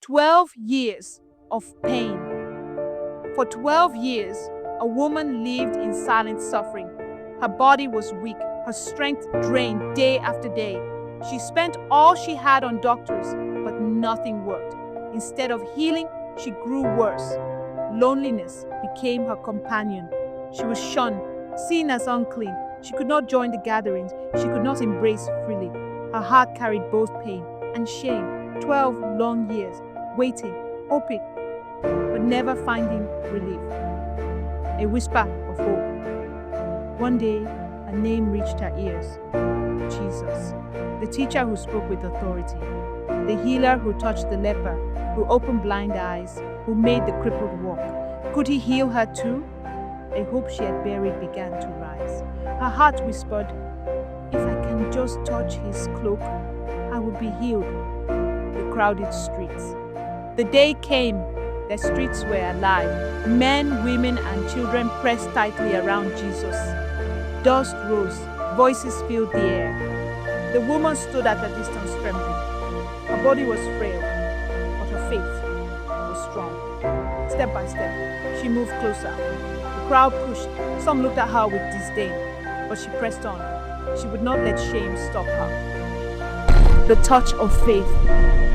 12 years of pain. For 12 years, a woman lived in silent suffering. Her body was weak, her strength drained day after day. She spent all she had on doctors, but nothing worked. Instead of healing, she grew worse. Loneliness became her companion. She was shunned, seen as unclean. She could not join the gatherings. She could not embrace freely. Her heart carried both pain and shame. 12 long years, waiting, hoping, but never finding relief. A whisper of hope. One day, a name reached her ears. Jesus, the teacher who spoke with authority, the healer who touched the leper, who opened blind eyes, who made the crippled walk. Could he heal her too? A hope she had buried began to rise. Her heart whispered, if I can just touch his cloak, I will be healed. The crowded streets. The day came. The streets were alive. Men, women, and children pressed tightly around Jesus. Dust rose. Voices filled the air. The woman stood at a distance trembling. Her body was frail, but her faith was strong. Step by step, she moved closer. The crowd pushed. Some looked at her with disdain, but she pressed on. She would not let shame stop her. The touch of faith.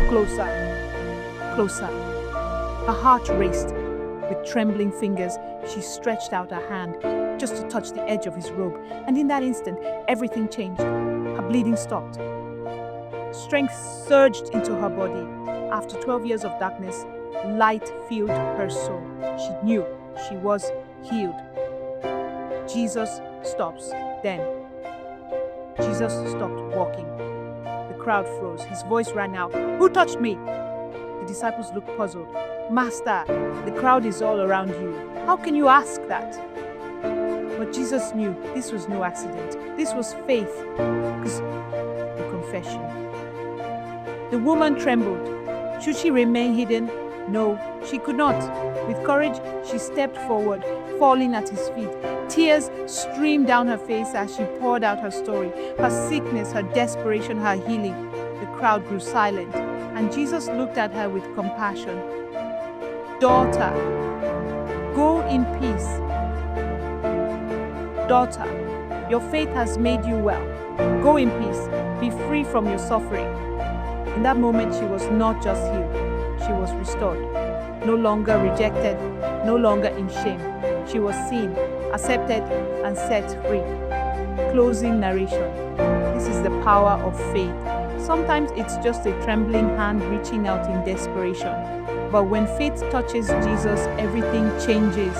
Closer, closer. Her heart raced. With trembling fingers, she stretched out her hand just to touch the edge of his robe. And in that instant, everything changed. Her bleeding stopped. Strength surged into her body. After 12 years of darkness, light filled her soul. She knew she was healed. Jesus stops. Then, Jesus stopped walking. The crowd froze. His voice rang out, "Who touched me?" The disciples looked puzzled. "Master, the crowd is all around you. How can you ask that?" But Jesus knew this was no accident. This was faith. The confession. The woman trembled. Should she remain hidden? No, she could not. With courage, she stepped forward, falling at his feet. Tears streamed down her face as she poured out her story, her sickness, her desperation, her healing. The crowd grew silent, and Jesus looked at her with compassion. "Daughter, go in peace. Daughter, your faith has made you well. Go in peace. Be free from your suffering." In that moment, she was not just healed. She was restored. No longer rejected, no longer in shame. She was seen, accepted, and set free. Closing narration. This is the power of faith. Sometimes it's just a trembling hand reaching out in desperation. But when faith touches Jesus, everything changes.